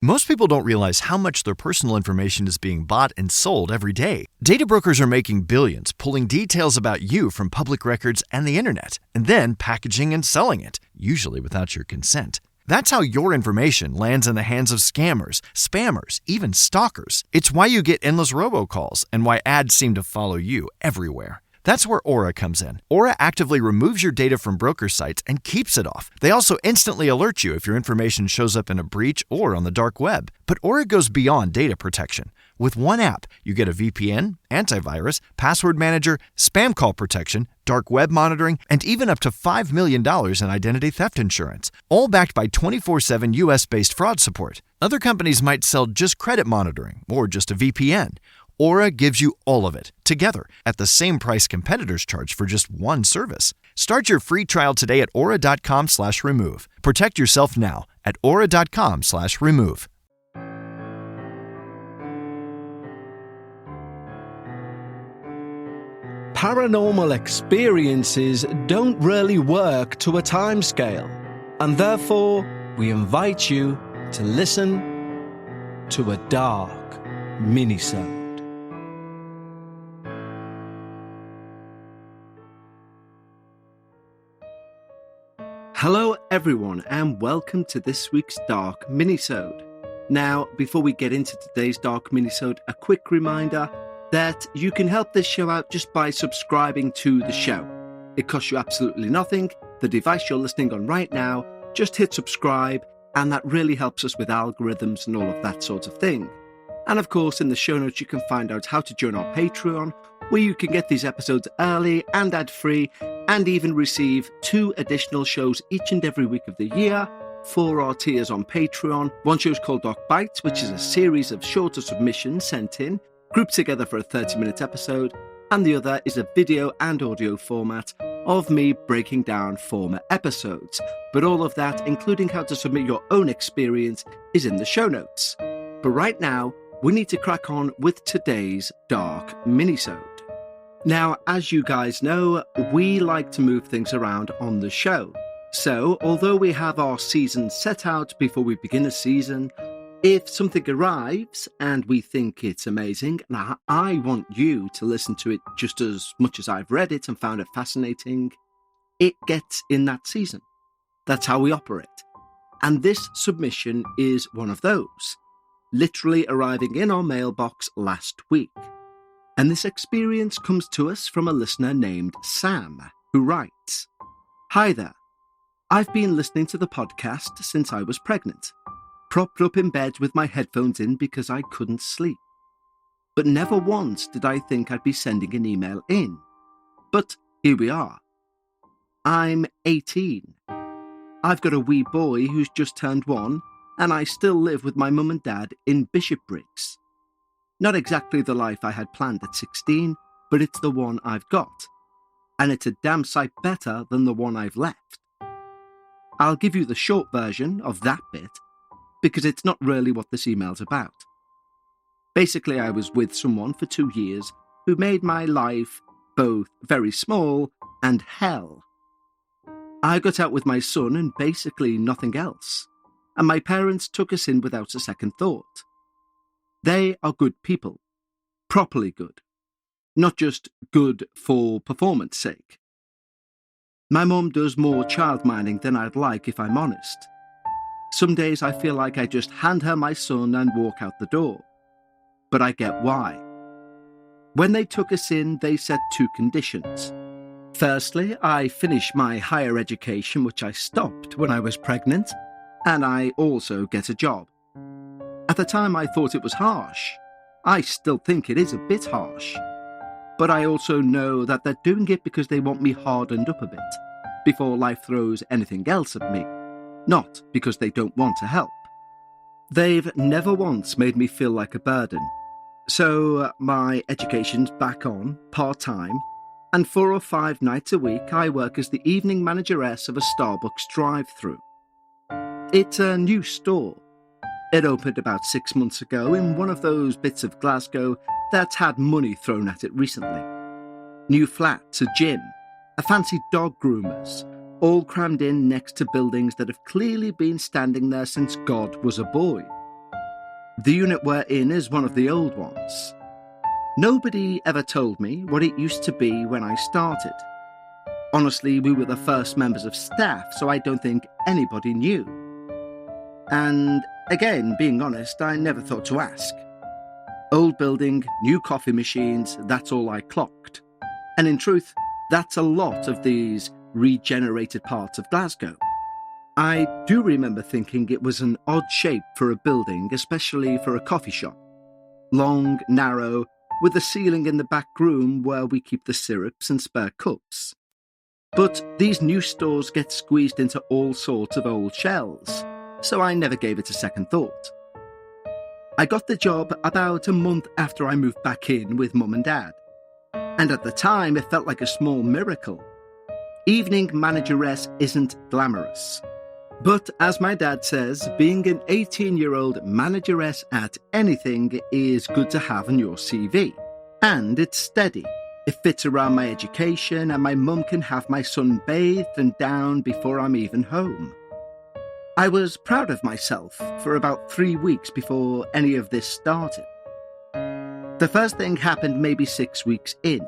Most people don't realize how much their personal information is being bought and sold every day. Data brokers are making billions, pulling details about you from public records and the internet, and then packaging and selling it, usually without your consent. That's how your information lands in the hands of scammers, spammers, even stalkers. It's why you get endless robocalls and why ads seem to follow you everywhere. That's where Aura comes in. Aura actively removes your data from broker sites and keeps it off. They also instantly alert you if your information shows up in a breach or on the dark web. But Aura goes beyond data protection. With one app, you get a VPN, antivirus, password manager, spam call protection, dark web monitoring, and even up to $5 million in identity theft insurance, all backed by 24/7 US-based fraud support. Other companies might sell just credit monitoring or just a VPN. Aura gives you all of it, together, at the same price competitors charge for just one service. Start your free trial today at aura.com/remove. Protect yourself now at aura.com/remove. Paranormal experiences don't really work to a timescale, and therefore we invite you to listen to a dark minisode. Hello everyone and welcome to this week's Dark Minisode. Now, before we get into today's Dark Minisode, a quick reminder that you can help this show out just by subscribing to the show. It costs you absolutely nothing. The device you're listening on right now, just hit subscribe, and that really helps us with algorithms and all of that sort of thing. And of course, in the show notes you can find out how to join our Patreon, where you can get these episodes early and ad-free, and even receive 2 additional shows each and every week of the year for our tiers on Patreon. One show is called Dark Bites, which is a series of shorter submissions sent in, grouped together for a 30-minute episode, and the other is a video and audio format of me breaking down former episodes. But all of that, including how to submit your own experience, is in the show notes. But right now, we need to crack on with today's Dark Minisode. Now, as you guys know, we like to move things around on the show. So, although we have our season set out before we begin a season, if something arrives and we think it's amazing, and I want you to listen to it just as much as I've read it and found it fascinating, it gets in that season. That's how we operate. And this submission is one of those, literally arriving in our mailbox last week. And this experience comes to us from a listener named Sam, who writes, "Hi there. I've been listening to the podcast since I was pregnant, propped up in bed with my headphones in because I couldn't sleep. But never once did I think I'd be sending an email in. But here we are. I'm 18. I've got a wee boy who's just turned 1, and I still live with my mum and dad in Bishopbriggs. Not exactly the life I had planned at 16, but it's the one I've got. And it's a damn sight better than the one I've left. I'll give you the short version of that bit, because it's not really what this email's about. Basically, I was with someone for 2 years who made my life both very small and hell. I got out with my son and basically nothing else, and my parents took us in without a second thought. They are good people, properly good, not just good for performance sake. My mum does more child minding than I'd like, if I'm honest. Some days I feel like I just hand her my son and walk out the door. But I get why. When they took us in, they set 2 conditions. Firstly, I finish my higher education, which I stopped when I was pregnant, and I also get a job. At the time I thought it was harsh. I still think it is a bit harsh. But I also know that they're doing it because they want me hardened up a bit, before life throws anything else at me. Not because they don't want to help. They've never once made me feel like a burden. So my education's back on, part-time, and 4 or 5 nights a week I work as the evening manageress of a Starbucks drive-thru. It's a new store. It opened about 6 months ago in one of those bits of Glasgow that's had money thrown at it recently. New flats, a gym, a fancy dog groomers, all crammed in next to buildings that have clearly been standing there since God was a boy. The unit we're in is one of the old ones. Nobody ever told me what it used to be when I started. Honestly, we were the first members of staff, so I don't think anybody knew. And again, being honest, I never thought to ask. Old building, new coffee machines, that's all I clocked. And in truth, that's a lot of these regenerated parts of Glasgow. I do remember thinking it was an odd shape for a building, especially for a coffee shop. Long, narrow, with a ceiling in the back room where we keep the syrups and spare cups. But these new stores get squeezed into all sorts of old shells, so I never gave it a second thought. I got the job about a month after I moved back in with Mum and Dad. And at the time, it felt like a small miracle. Evening manageress isn't glamorous. But as my dad says, being an 18-year-old manageress at anything is good to have on your CV. And it's steady. It fits around my education, and my mum can have my son bathed and down before I'm even home. I was proud of myself for about 3 weeks before any of this started. The first thing happened maybe 6 weeks in.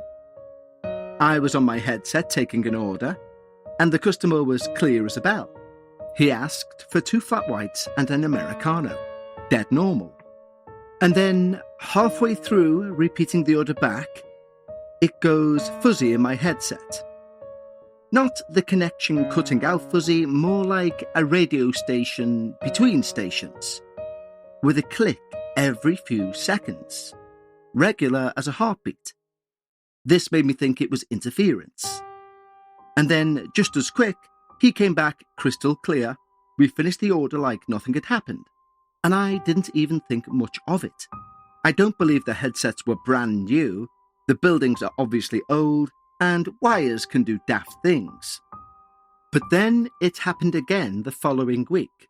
I was on my headset taking an order, and the customer was clear as a bell. He asked for 2 flat whites and an Americano. Dead normal. And then, halfway through repeating the order back, it goes fuzzy in my headset. Not the connection cutting out fuzzy, more like a radio station between stations, with a click every few seconds, regular as a heartbeat. This made me think it was interference. And then, just as quick, he came back crystal clear. We finished the order like nothing had happened, and I didn't even think much of it. I don't believe the headsets were brand new. The buildings are obviously old, and wires can do daft things. But then it happened again the following week.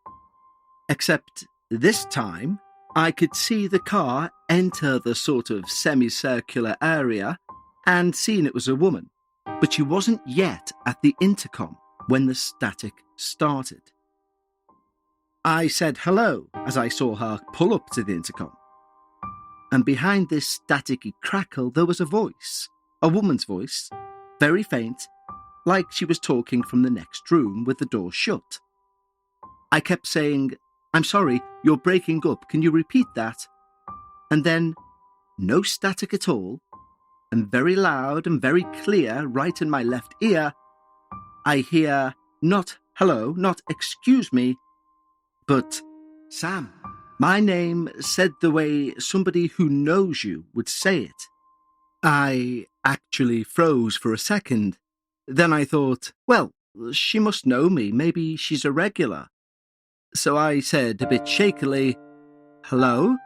Except this time, I could see the car enter the sort of semicircular area and seen it was a woman, but she wasn't yet at the intercom when the static started. I said hello as I saw her pull up to the intercom. And behind this staticky crackle there was a voice, a woman's voice, very faint, like she was talking from the next room with the door shut. I kept saying, "I'm sorry, you're breaking up, can you repeat that?" And then, no static at all, and very loud and very clear right in my left ear, I hear not hello, not excuse me, but Sam. My name said the way somebody who knows you would say it. I actually froze for a second. Then I thought, well, she must know me, maybe she's a regular. So I said a bit shakily, "Hello?"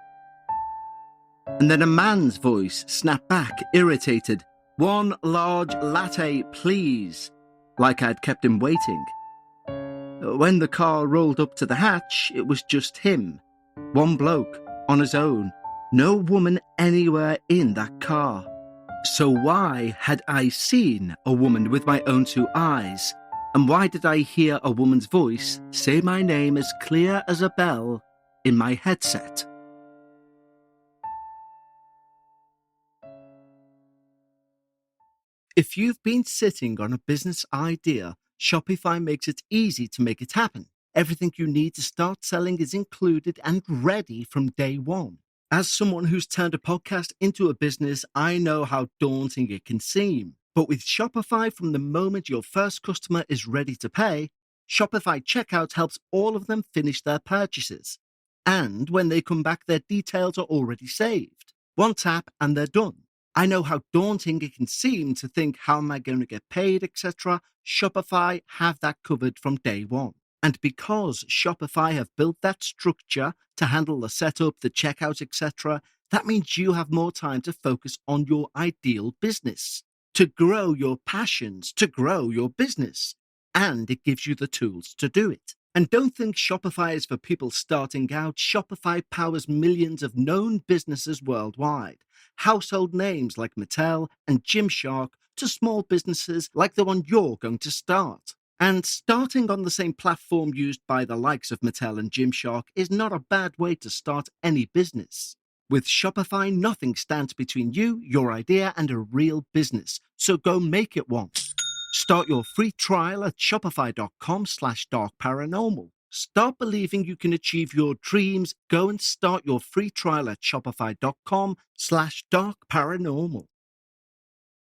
And then a man's voice snapped back, irritated, "1 large latte, please," like I'd kept him waiting. When the car rolled up to the hatch, it was just him. One bloke, on his own. No woman anywhere in that car. So why had I seen a woman with my own 2 eyes? And why did I hear a woman's voice say my name as clear as a bell in my headset? If you've been sitting on a business idea, Shopify makes it easy to make it happen. Everything you need to start selling is included and ready from day one. As someone who's turned a podcast into a business, I know how daunting it can seem. But with Shopify, from the moment your first customer is ready to pay, Shopify Checkout helps all of them finish their purchases. And when they come back, their details are already saved. One tap and they're done. I know how daunting it can seem to think, how am I going to get paid, etc. Shopify have that covered from day one. And because Shopify have built that structure to handle the setup, the checkout, etc., that means you have more time to focus on your ideal business, to grow your passions, to grow your business. And it gives you the tools to do it. And don't think Shopify is for people starting out. Shopify powers millions of known businesses worldwide. Household names like Mattel and Gymshark to small businesses like the one you're going to start. And starting on the same platform used by the likes of Mattel and Gymshark is not a bad way to start any business. With Shopify, nothing stands between you, your idea, and a real business. So go make it one. Start your free trial at shopify.com/darkparanormal. Start believing you can achieve your dreams. Go and start your free trial at shopify.com/darkparanormal.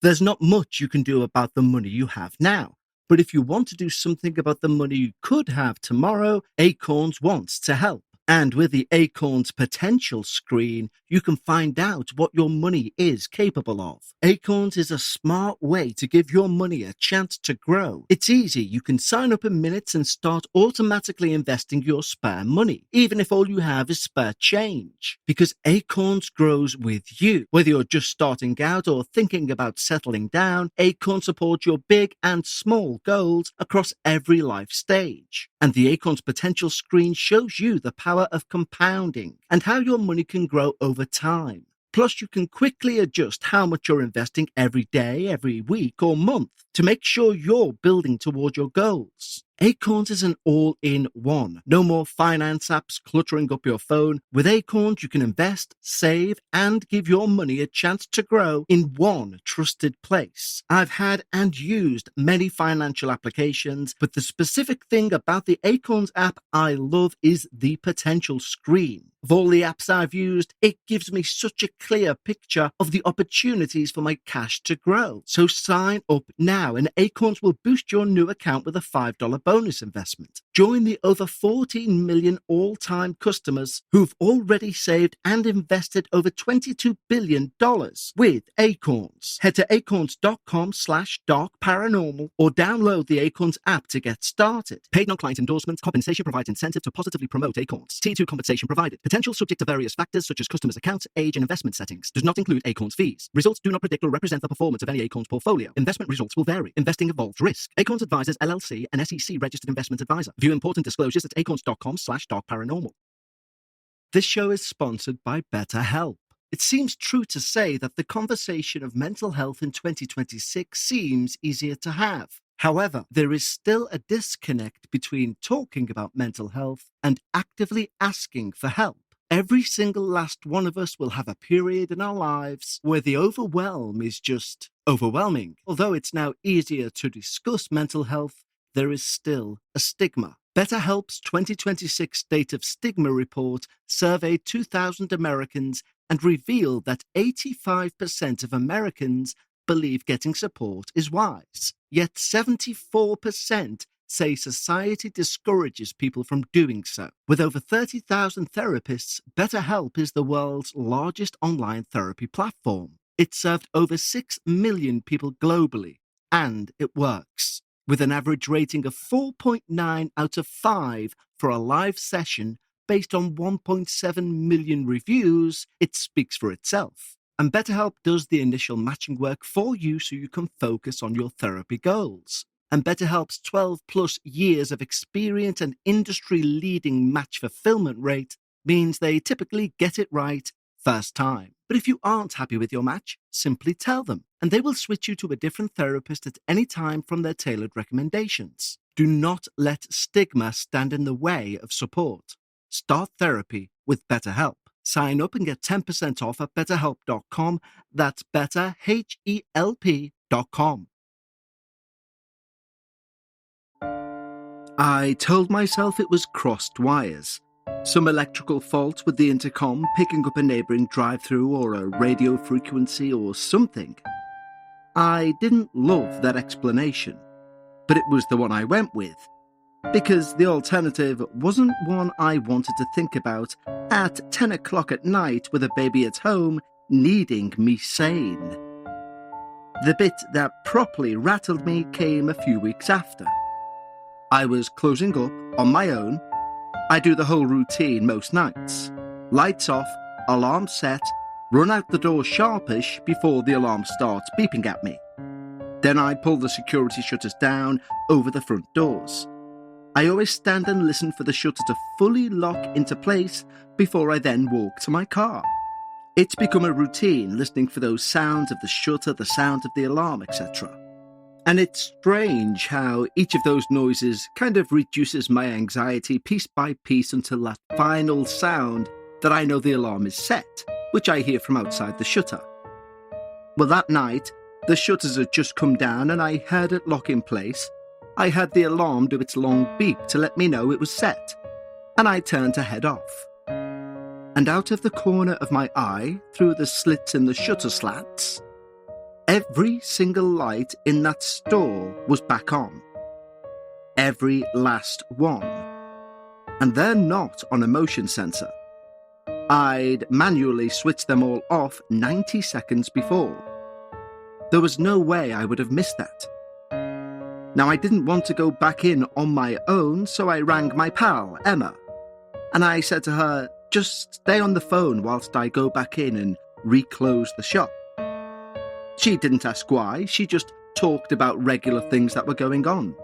There's not much you can do about the money you have now. But if you want to do something about the money you could have tomorrow, Acorns wants to help. And with the Acorns Potential screen, you can find out what your money is capable of. Acorns is a smart way to give your money a chance to grow. It's easy. You can sign up in minutes and start automatically investing your spare money, even if all you have is spare change. Because Acorns grows with you. Whether you're just starting out or thinking about settling down, Acorns supports your big and small goals across every life stage. And the Acorns Potential screen shows you the power of compounding and how your money can grow over time. Plus, you can quickly adjust how much you're investing every day, every week, or month to make sure you're building toward your goals. Acorns is an all-in-one. No more finance apps cluttering up your phone. With Acorns, you can invest, save, and give your money a chance to grow in one trusted place. I've had and used many financial applications, but the specific thing about the Acorns app I love is the potential screen. Of all the apps I've used, it gives me such a clear picture of the opportunities for my cash to grow. So sign up now and Acorns will boost your new account with a $5 bonus investment. Join the over 14 million all-time customers who've already saved and invested over $22 billion with Acorns. Head to acorns.com/darkparanormal or download the Acorns app to get started. Paid non-client endorsements. Compensation provides incentive to positively promote Acorns. Tier 2 compensation provided. Potential subject to various factors such as customers' accounts, age, and investment settings. Does not include Acorns fees. Results do not predict or represent the performance of any Acorns portfolio. Investment results will vary. Investing involves risk. Acorns Advisors LLC, an SEC registered investment advisor. View important disclosures at acorns.com/darkparanormal. This show is sponsored by BetterHelp. It seems true to say that the conversation of mental health in 2026 seems easier to have. However, there is still a disconnect between talking about mental health and actively asking for help. Every single last one of us will have a period in our lives where the overwhelm is just overwhelming. Although it's now easier to discuss mental health, there is still a stigma. BetterHelp's 2026 State of Stigma report surveyed 2,000 Americans and revealed that 85% of Americans believe getting support is wise. Yet 74% say society discourages people from doing so. With over 30,000 therapists, BetterHelp is the world's largest online therapy platform. It served over 6 million people globally, and it works. With an average rating of 4.9 out of 5 for a live session based on 1.7 million reviews, it speaks for itself. And BetterHelp does the initial matching work for you so you can focus on your therapy goals. And BetterHelp's 12-plus years of experience and industry-leading match fulfillment rate means they typically get it right first time. But if you aren't happy with your match, simply tell them, and they will switch you to a different therapist at any time from their tailored recommendations. Do not let stigma stand in the way of support. Start therapy with BetterHelp. Sign up and get 10% off at betterhelp.com. That's betterhelp.com. I told myself it was crossed wires. Some electrical fault with the intercom picking up a neighbouring drive-through or a radio frequency or something. I didn't love that explanation, but it was the one I went with, because the alternative wasn't one I wanted to think about at 10 o'clock at night with a baby at home needing me sane. The bit that properly rattled me came a few weeks after. I was closing up on my own. I do the whole routine most nights. Lights off, alarm set, run out the door sharpish before the alarm starts beeping at me. Then I pull the security shutters down over the front doors. I always stand and listen for the shutter to fully lock into place before I then walk to my car. It's become a routine listening for those sounds of the shutter, the sound of the alarm, etc. And it's strange how each of those noises kind of reduces my anxiety piece by piece until that final sound that I know the alarm is set, which I hear from outside the shutter. Well, that night, the shutters had just come down and I heard it lock in place. I heard the alarm do its long beep to let me know it was set, and I turned to head off. And out of the corner of my eye, through the slits in the shutter slats, every single light in that store was back on. Every last one. And they're not on a motion sensor. I'd manually switched them all off 90 seconds before. There was no way I would have missed that. Now, I didn't want to go back in on my own, so I rang my pal, Emma. And I said to her, just stay on the phone whilst I go back in and reclose the shop. She didn't ask why, she just talked about regular things that were going on.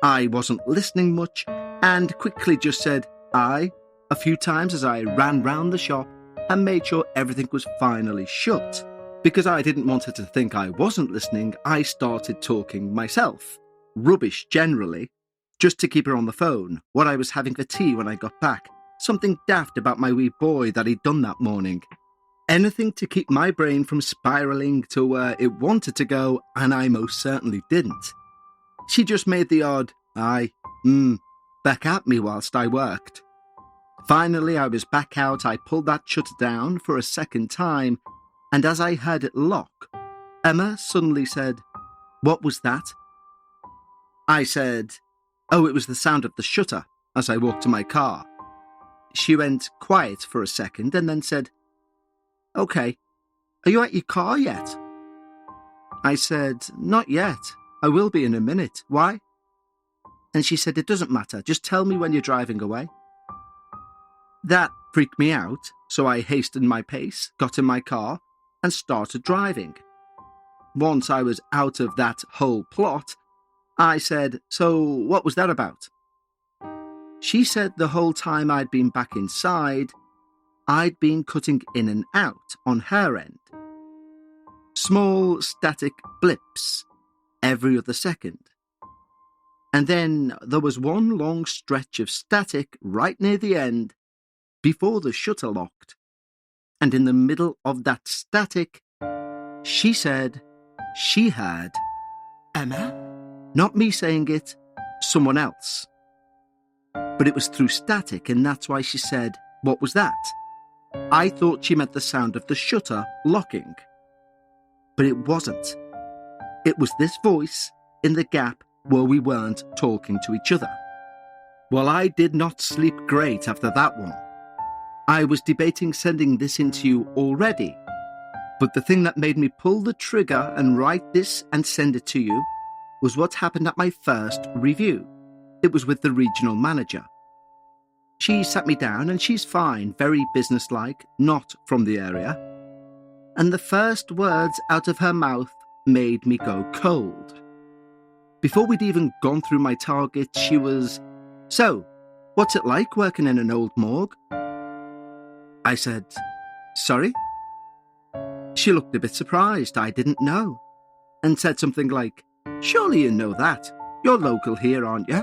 I wasn't listening much and quickly just said aye a few times as I ran round the shop and made sure everything was finally shut. Because I didn't want her to think I wasn't listening, I started talking myself. Rubbish generally, just to keep her on the phone, what I was having for tea when I got back, something daft about my wee boy that he'd done that morning. Anything to keep my brain from spiralling to where it wanted to go, and I most certainly didn't. She just made the odd, aye, back at me whilst I worked. Finally, I was back out, I pulled that shutter down for a second time, and as I heard it lock, Emma suddenly said, "What was that?" I said, "Oh, it was the sound of the shutter," as I walked to my car. She went quiet for a second and then said, "Okay, are you at your car yet?" I said, "Not yet. I will be in a minute. Why?" And she said, "It doesn't matter. Just tell me when you're driving away." That freaked me out, so I hastened my pace, got in my car, and started driving. Once I was out of that whole plot, I said, "So what was that about?" She said the whole time I'd been back inside, I'd been cutting in and out on her end. Small static blips every other second. And then there was one long stretch of static right near the end before the shutter locked. And in the middle of that static, she said she heard Emma. Not me saying it, someone else. But it was through static, and that's why she said, "What was that?" I thought she meant the sound of the shutter locking. But it wasn't. It was this voice in the gap where we weren't talking to each other. Well, I did not sleep great after that one. I was debating sending this in to you already, but the thing that made me pull the trigger and write this and send it to you was what happened at my first review. It was with the regional manager. She sat me down and she's fine, very businesslike, not from the area. And the first words out of her mouth made me go cold. Before we'd even gone through my target, she was, "So, what's it like working in an old morgue?" I said, "Sorry?" She looked a bit surprised, I didn't know, and said something like, "Surely you know that. You're local here, aren't you?"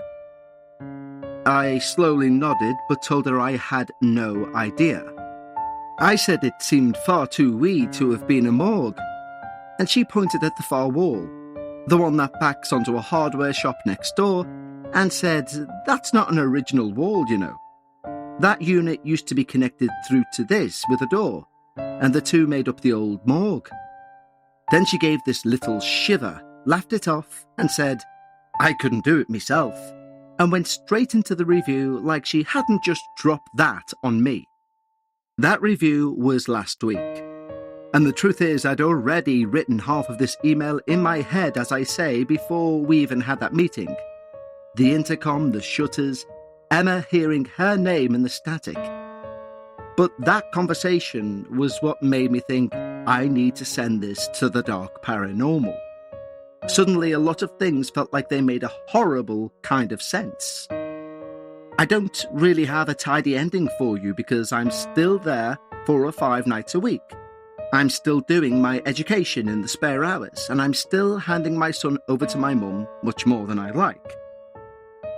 I slowly nodded, but told her I had no idea. I said it seemed far too wee to have been a morgue, and she pointed at the far wall, the one that backs onto a hardware shop next door, and said, "That's not an original wall, you know. That unit used to be connected through to this with a door, and the two made up the old morgue." Then she gave this little shiver, laughed it off, and said, "I couldn't do it myself," and went straight into the review like she hadn't just dropped that on me. That review was last week. And the truth is, I'd already written half of this email in my head, as I say, before we even had that meeting. The intercom, the shutters, Emma hearing her name in the static. But that conversation was what made me think I need to send this to the Dark Paranormal. Suddenly, a lot of things felt like they made a horrible kind of sense. I don't really have a tidy ending for you because I'm still there 4 or 5 nights a week. I'm still doing my education in the spare hours, and I'm still handing my son over to my mum much more than I like.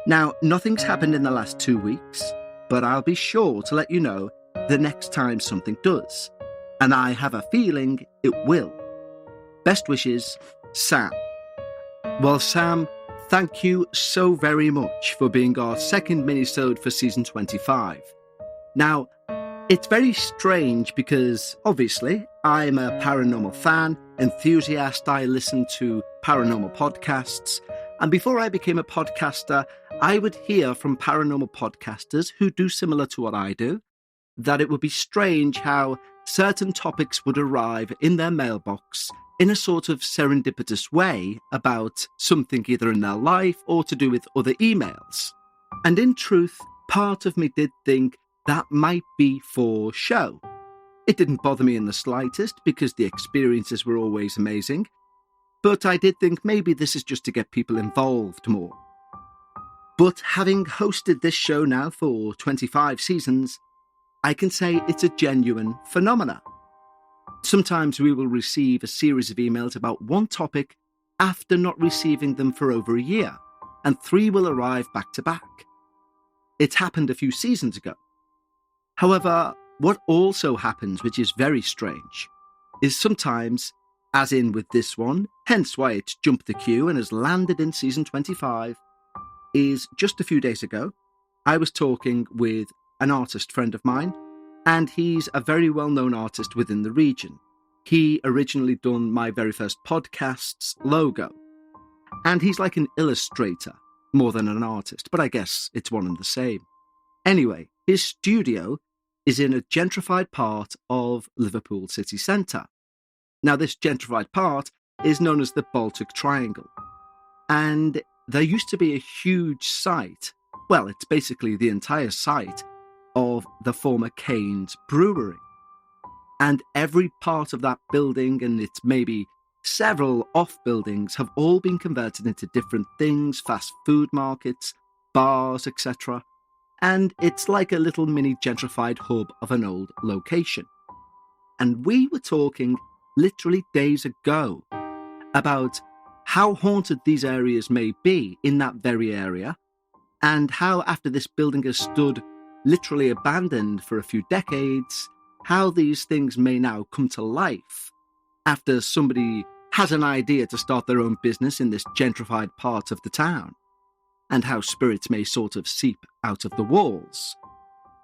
Now, nothing's happened in the last 2 weeks, but I'll be sure to let you know the next time something does, and I have a feeling it will. Best wishes, Sam. Well, Sam, thank you so very much for being our second minisode for season 25. Now, it's very strange because, obviously, I'm a paranormal fan, enthusiast. I listen to paranormal podcasts. And before I became a podcaster, I would hear from paranormal podcasters who do similar to what I do, that it would be strange how certain topics would arrive in their mailbox in a sort of serendipitous way about something either in their life or to do with other emails. And in truth, part of me did think that might be for show. It didn't bother me in the slightest because the experiences were always amazing, but I did think maybe this is just to get people involved more. But having hosted this show now for 25 seasons, I can say it's a genuine phenomenon. Sometimes we will receive a series of emails about one topic after not receiving them for over a year, and 3 will arrive back to back. It happened a few seasons ago. However, what also happens, which is very strange, is sometimes, as in with this one, hence why it's jumped the queue and has landed in season 25, is just a few days ago, I was talking with an artist friend of mine, and he's a very well-known artist within the region. He originally done my very first podcast's logo, and he's like an illustrator more than an artist, but I guess it's one and the same. Anyway, his studio is in a gentrified part of Liverpool city centre. Now, this gentrified part is known as the Baltic Triangle, and there used to be a huge site, well, it's basically the entire site of the former Cane's Brewery. And every part of that building, and it's maybe several off-buildings, have all been converted into different things, fast food markets, bars, etc. And it's like a little mini gentrified hub of an old location. And we were talking literally days ago about how haunted these areas may be in that very area, and how after this building has stood literally abandoned for a few decades, how these things may now come to life after somebody has an idea to start their own business in this gentrified part of the town, and how spirits may sort of seep out of the walls.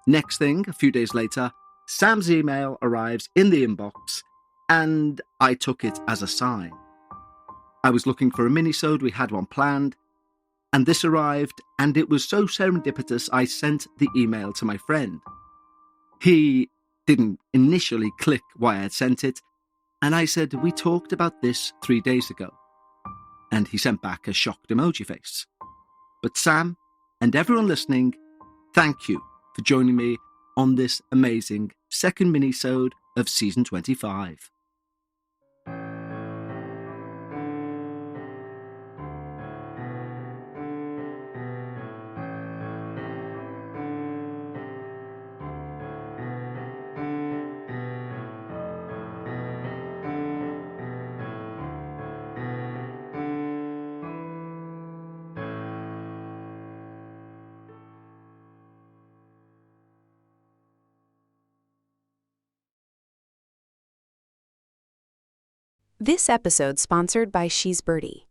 Next thing, a few days later, Sam's email arrives in the inbox, and I took it as a sign. I was looking for a minisode, we had one planned, and this arrived, and it was so serendipitous I sent the email to my friend. He didn't initially click why I had sent it, and I said, "We talked about this 3 days ago." And he sent back a shocked emoji face. But Sam, and everyone listening, thank you for joining me on this amazing second minisode of season 25. This episode sponsored by She's Birdie.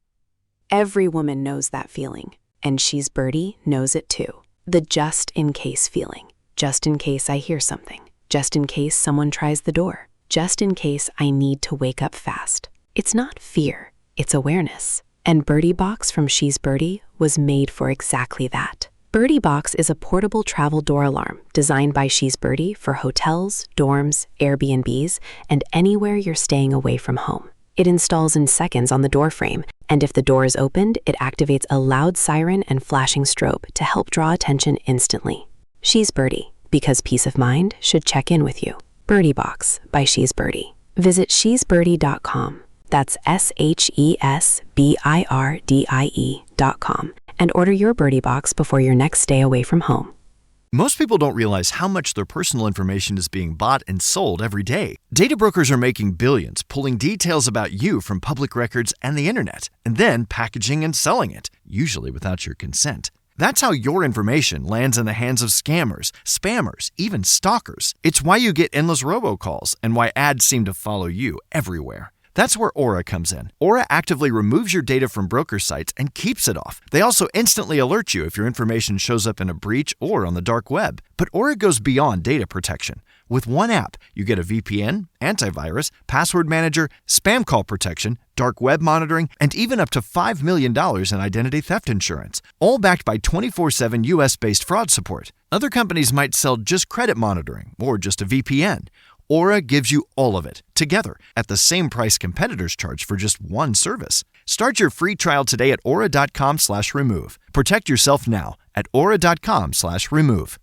Every woman knows that feeling, and She's Birdie knows it too. The just-in-case feeling. Just in case I hear something. Just in case someone tries the door. Just in case I need to wake up fast. It's not fear, it's awareness. And Birdie Box from She's Birdie was made for exactly that. Birdie Box is a portable travel door alarm designed by She's Birdie for hotels, dorms, Airbnbs, and anywhere you're staying away from home. It installs in seconds on the door frame, and if the door is opened, it activates a loud siren and flashing strobe to help draw attention instantly. She's Birdie, because peace of mind should check in with you. Birdie Box by She's Birdie. Visit shesbirdie.com. That's SHESBIRDIE.com, and order your Birdie Box before your next stay away from home. Most people don't realize how much their personal information is being bought and sold every day. Data brokers are making billions pulling details about you from public records and the internet, and then packaging and selling it, usually without your consent. That's how your information lands in the hands of scammers, spammers, even stalkers. It's why you get endless robocalls and why ads seem to follow you everywhere. That's where Aura comes in. Aura actively removes your data from broker sites and keeps it off. They also instantly alert you if your information shows up in a breach or on the dark web. But Aura goes beyond data protection. With one app, you get a VPN, antivirus, password manager, spam call protection, dark web monitoring, and even up to $5 million in identity theft insurance, all backed by 24/7 US-based fraud support. Other companies might sell just credit monitoring or just a VPN. Aura gives you all of it, together, at the same price competitors charge for just one service. Start your free trial today at aura.com/remove. Protect yourself now at aura.com/remove.